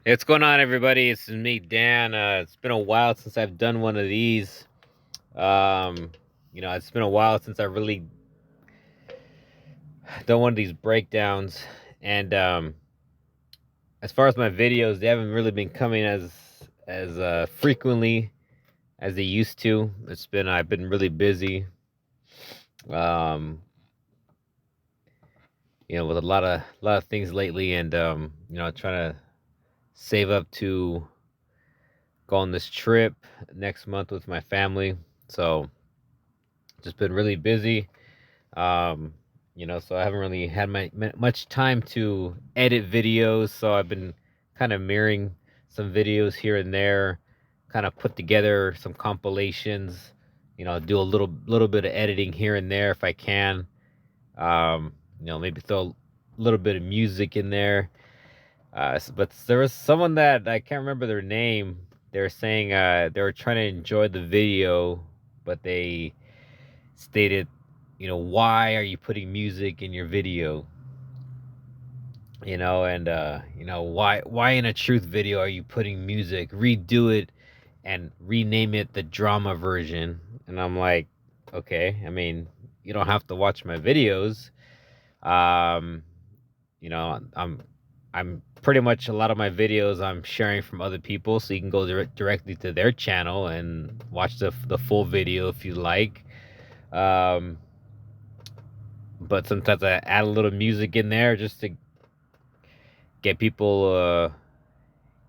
Hey, what's going on, everybody? It's me, Dan. It's been a while since I've done one of these. Um, it's been a while since I really done one of these breakdowns. And as far as my videos, they haven't really been coming as frequently as they used to. I've been really busy. Um, with a lot of things lately, and trying to save up to go on this trip next month with my family. So just been really busy. Um, so I haven't really had much time to edit videos. So I've been kind of mirroring some videos here and there, kind of put together some compilations. Do a little bit of editing here and there if I can. Maybe throw a little bit of music in there. But there was someone that I can't remember their name. They were saying they were trying to enjoy the video, but they stated, why are you putting music in your video? And why in a truth video are you putting music? Redo it and rename it the drama version. And I'm like, okay, I mean, you don't have to watch my videos. Um, I'm pretty much a lot of my videos I'm sharing from other people, so you can go directly to their channel and watch the full video if you like. Um, but sometimes I add a little music in there just to get people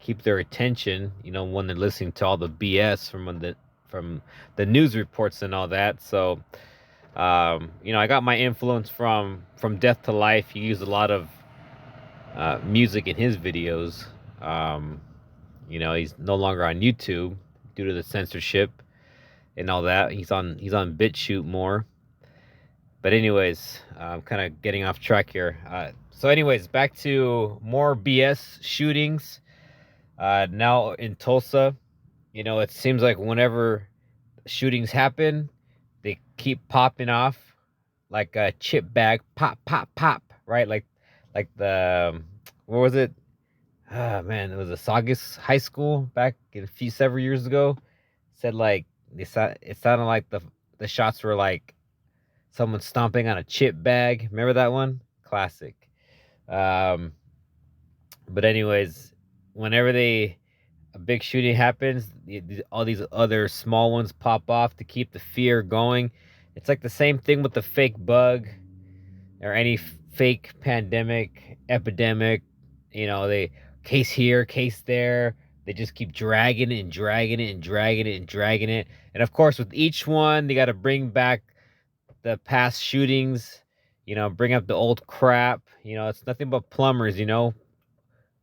keep their attention. When they're listening to all the BS from the news reports and all that. So, I got my influence from Death to Life. He used a lot of music in his videos. Um, he's no longer on YouTube due to the censorship and all that. He's on BitChute more. But anyways, I'm kind of getting off track here. So anyways, back to more BS shootings. Now in Tulsa, it seems like whenever shootings happen, they keep popping off like a chip bag, pop, pop, pop, right? Like the what was it? Ah man, it was a Saugus High School back in several years ago. Said like it sounded like the shots were like someone stomping on a chip bag. Remember that one? Classic. Um, but anyways, whenever a big shooting happens, all these other small ones pop off to keep the fear going. It's like the same thing with the fake bug or any fake pandemic, epidemic. They case here, case there. They just keep dragging it and dragging it and dragging it and dragging it. And of course, with each one, they got to bring back the past shootings, bring up the old crap. It's nothing but plumbers,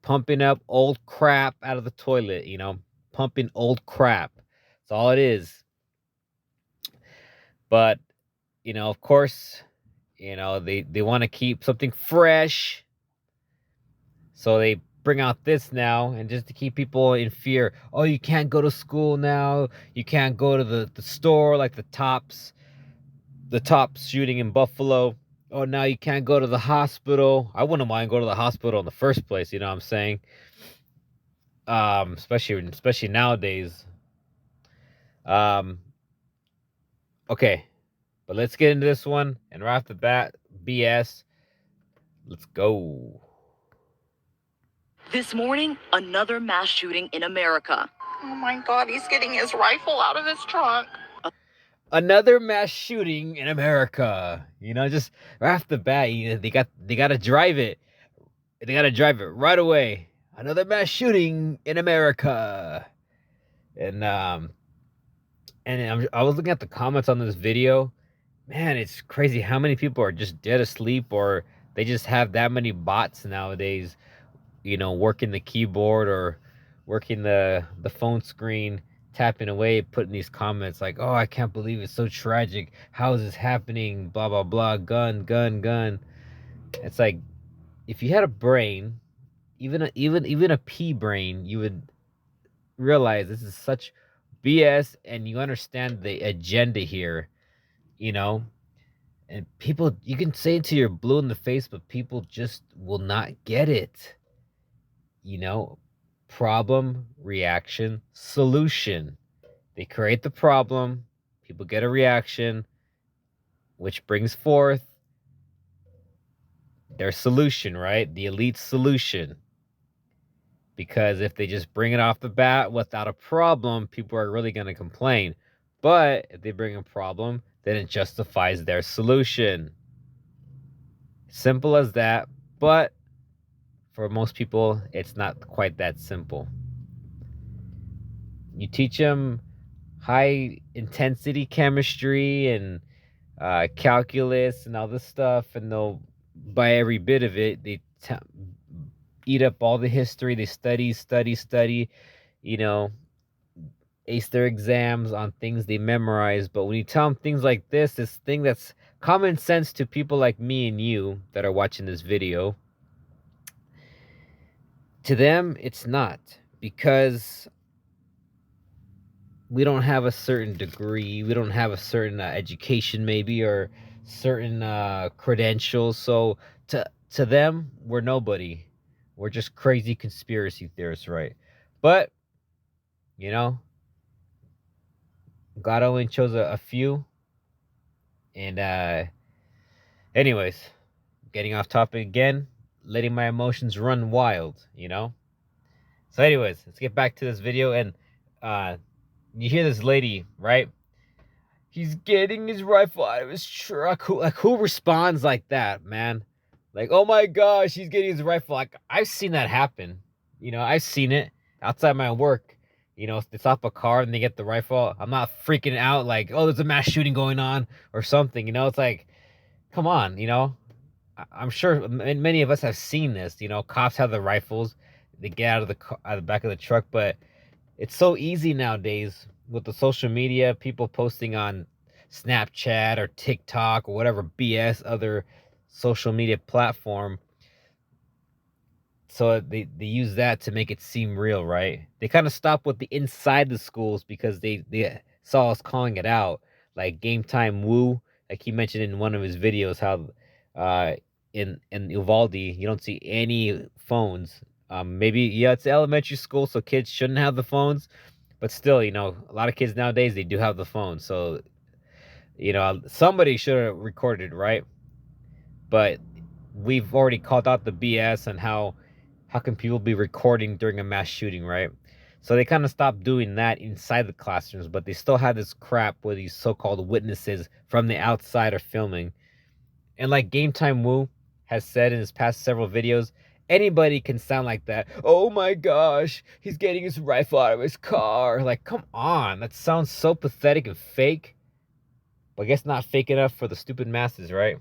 pumping up old crap out of the toilet, pumping old crap. That's all it is. But, of course, they want to keep something fresh. So they bring out this now and just to keep people in fear. Oh, you can't go to school now. You can't go to the store like the top shooting in Buffalo. Oh, now you can't go to the hospital. I wouldn't mind going to the hospital in the first place. You know what I'm saying? Especially nowadays. Um, okay, but let's get into this one. And right off the bat, BS. Let's go. This morning, another mass shooting in America. Oh my God, he's getting his rifle out of his trunk. Another mass shooting in America. Just right off the bat, they gotta drive it. They gotta drive it right away. Another mass shooting in America. And I was looking at the comments on this video. Man, it's crazy how many people are just dead asleep, or they just have that many bots nowadays. Working the keyboard or working the phone screen, tapping away, putting these comments like, "Oh, I can't believe it's so tragic. How is this happening? Blah blah blah. Gun, gun, gun." It's like if you had a brain, even a pea brain, you would realize this is such BS, and you understand the agenda here. You know, and people, you can say it till you're blue in the face, but people just will not get it. You know, problem, reaction, solution. They create the problem, people get a reaction, which brings forth their solution, right? The elite solution. Because if they just bring it off the bat without a problem, people are really going to complain. But if they bring a problem, then it justifies their solution. Simple as that. But for most people, it's not quite that simple. You teach them high intensity chemistry and calculus and all this stuff, and they'll buy every bit of it. They eat up all the history. They study, you know, ace their exams on things they memorize. But when you tell them things like this thing that's common sense to people like me and you that are watching this video, to them, it's not, because we don't have a certain degree, we don't have a certain education, maybe, or certain credentials. So to them, we're nobody. We're just crazy conspiracy theorists, right? But you know, God only chose a few. And anyways, getting off topic again, letting my emotions run wild, you know. So anyways, let's get back to this video. And you hear this lady, right? He's getting his rifle out of his truck. Who responds like that, man? Like, oh my gosh, he's getting his rifle. Like, I've seen that happen. You know, I've seen it outside my work. You know, they stop a car and they get the rifle. I'm not freaking out like, oh, there's a mass shooting going on or something. You know, it's like, come on, you know. I'm sure many of us have seen this. You know, cops have the rifles. They get out of the back of the truck, but it's so easy nowadays with the social media, people posting on Snapchat or TikTok or whatever BS other social media platform. So they use that to make it seem real, right? They kind of stop with the inside the schools because they saw us calling it out, like Game Time Woo, like he mentioned in one of his videos, how in Uvalde you don't see any phones. Maybe, yeah, it's elementary school, so kids shouldn't have the phones, but still, you know, a lot of kids nowadays, they do have the phone. So, you know, somebody should have recorded, right? But we've already called out the BS and how can people be recording during a mass shooting, right? So they kind of stopped doing that inside the classrooms, but they still have this crap where these so-called witnesses from the outside are filming. And like Game Time Woo has said in his past several videos, anybody can sound like that. Oh my gosh, he's getting his rifle out of his car. Like, come on, that sounds so pathetic and fake. But I guess not fake enough for the stupid masses, right?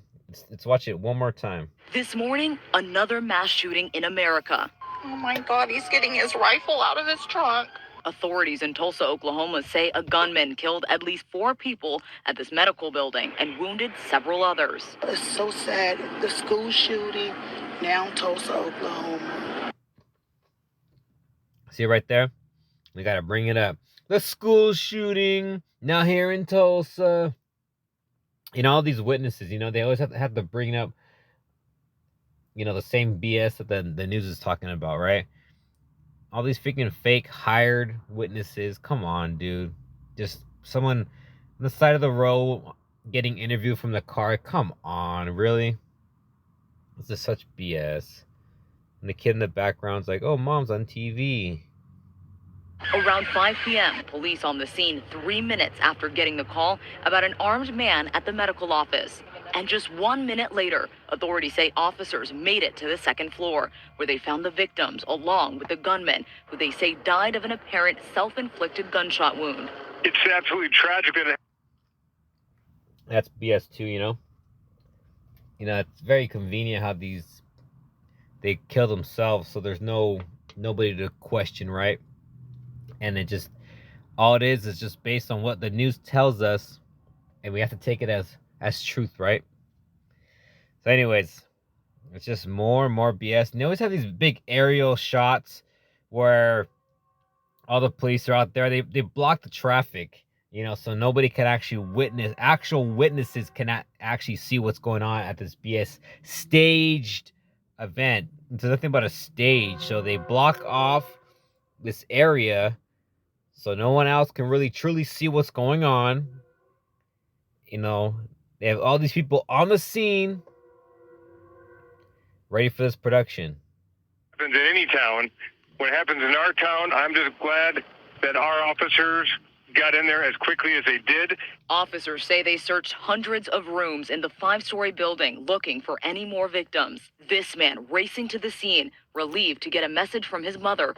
Let's watch it one more time. This morning, another mass shooting in America. Oh my God, he's getting his rifle out of his trunk. Authorities in Tulsa, Oklahoma say a gunman killed at least 4 people at this medical building and wounded several others. It's so sad. The school shooting, now Tulsa, Oklahoma. See right there? We got to bring it up. The school shooting, now here in Tulsa. You know, all these witnesses, you know, they always have to bring up, you know, the same BS that the news is talking about, right? All these freaking fake hired witnesses. Come on, dude. Just someone on the side of the road getting interviewed from the car. Come on, really? This is such BS. And the kid in the background's like, oh, mom's on TV. Around 5 p.m., police on the scene 3 minutes after getting the call about an armed man at the medical office. And just 1 minute later, authorities say officers made it to the second floor, where they found the victims along with the gunman, who they say died of an apparent self-inflicted gunshot wound. It's absolutely tragic that That's BS too, you know? You know, it's very convenient how they kill themselves, so there's nobody to question, right? And it just, all it is just based on what the news tells us, and we have to take it as truth, right? So anyways, it's just more and more BS. And they always have these big aerial shots where all the police are out there. They block the traffic, you know, so nobody can actually witness. Actual witnesses cannot actually see what's going on at this BS staged event. It's nothing but a stage. So they block off this area so no one else can really truly see what's going on. You know, they have all these people on the scene ready for this production. Happens in any town. What happens in our town, I'm just glad that our officers got in there as quickly as they did. Officers say they searched hundreds of rooms in the 5-story building looking for any more victims. This man racing to the scene, relieved to get a message from his mother.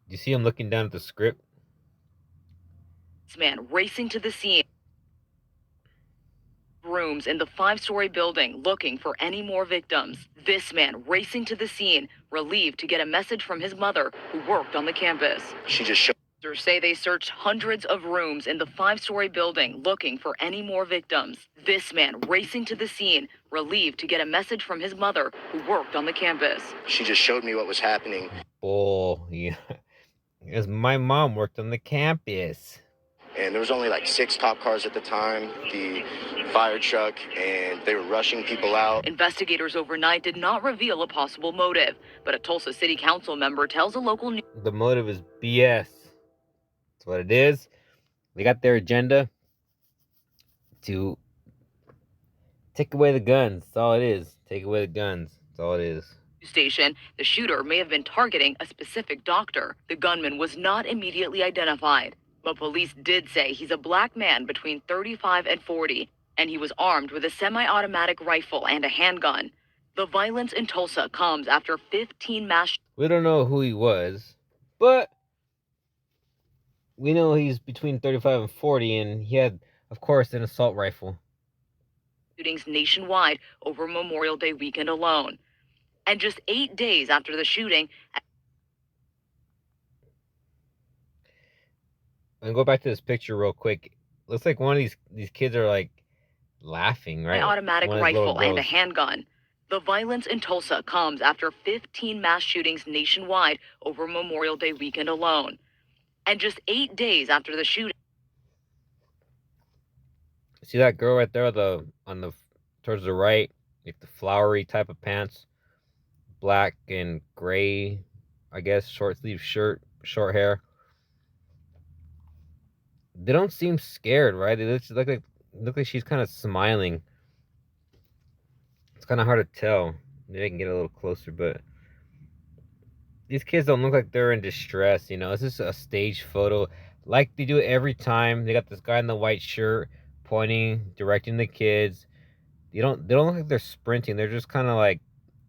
You see him looking down at the script? This man racing to the scene. Rooms in the 5-story building looking for any more victims. This man racing to the scene, relieved to get a message from his mother who worked on the campus. She just showed. Officers say they searched hundreds of rooms in the 5-story building looking for any more victims. This man racing to the scene, relieved to get a message from his mother who worked on the campus. She just showed me what was happening. Oh, yeah. Because my mom worked on the campus. And there was only like 6 cop cars at the time, the fire truck, and they were rushing people out. Investigators overnight did not reveal a possible motive, but a Tulsa City Council member tells a local news. The motive is BS. That's what it is. They got their agenda to take away the guns. That's all it is. Take away the guns. That's all it is. Station, the shooter may have been targeting a specific doctor. The gunman was not immediately identified, but police did say he's a black man between 35 and 40, and he was armed with a semi-automatic rifle and a handgun. The violence in Tulsa comes after 15 mass. We don't know who he was, but we know he's between 35 and 40, and he had, of course, an assault rifle. Shootings nationwide over Memorial Day weekend alone. And just 8 days after the shooting. And go back to this picture real quick. Looks like one of these kids are like laughing, right? An automatic One of his little rifle and a girls. handgun. The violence in Tulsa comes after 15 mass shootings nationwide over Memorial Day weekend alone. And just 8 days after the shooting. See that girl right there, towards the right, like the flowery type of pants, black and gray, I guess, short sleeve shirt, short hair. They don't seem scared, right? They look like she's kind of smiling. It's kind of hard to tell. Maybe I can get a little closer, but these kids don't look like they're in distress. You know, this is a staged photo, like they do it every time. They got this guy in the white shirt pointing, directing the kids. They don't look like they're sprinting. They're just kind of like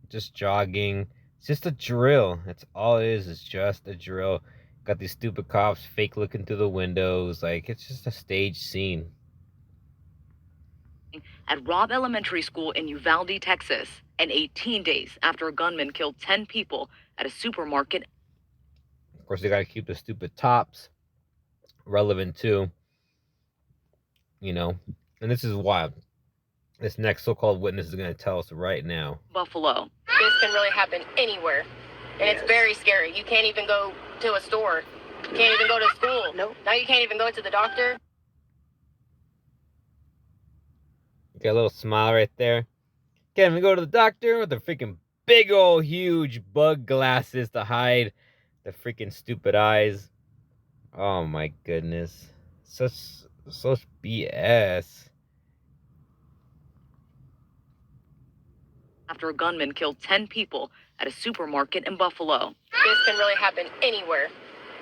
just jogging. It's just a drill. That's all it is. It's just a drill. Got these stupid cops fake looking through the windows. Like, it's just a staged scene. At Robb Elementary School in Uvalde, Texas, and 18 days after a gunman killed 10 people at a supermarket. Of course, they got to keep the stupid tops relevant too. You know, and this is wild. This next so-called witness is going to tell us right now. Buffalo. This can really happen anywhere, and it's very scary. You can't even go to a store. You can't even go to school. Nope. Now you can't even go to the doctor. Got a little smile right there. Can't even go to the doctor with the freaking big old huge bug glasses to hide the freaking stupid eyes. Oh my goodness. Such BS. After a gunman killed 10 people at a supermarket in Buffalo. This can really happen anywhere,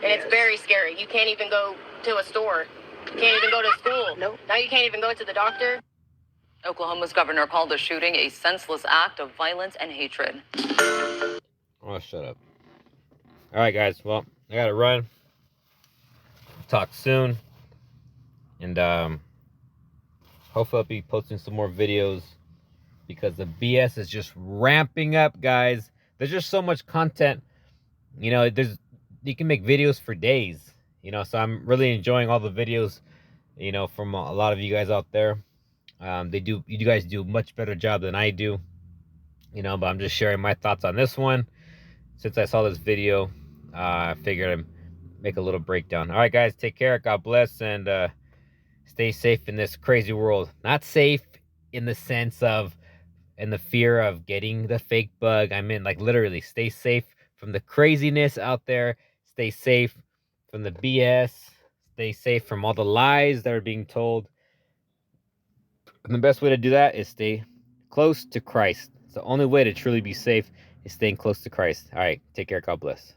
and it's very scary. You can't even go to a store. You can't even go to school. Nope. Now you can't even go to the doctor. Oklahoma's governor called the shooting a senseless act of violence and hatred. Oh, shut up. All right, guys. Well, I got to run. Talk soon. And hopefully I'll be posting some more videos because the BS is just ramping up, guys. There's just so much content. You know, you can make videos for days. You know, so I'm really enjoying all the videos, you know, from a lot of you guys out there. You guys do a much better job than I do, you know, but I'm just sharing my thoughts on this one. Since I saw this video, I figured I'd make a little breakdown. All right, guys, take care. God bless, and stay safe in this crazy world. Not safe in the sense of, in the fear of getting the fake bug. I mean, like, literally, stay safe from the craziness out there. Stay stay safe from the BS, stay safe from all the lies that are being told. And the best way to do that is stay close to Christ. It's the only way to truly be safe is staying close to Christ. All right, take care. God bless.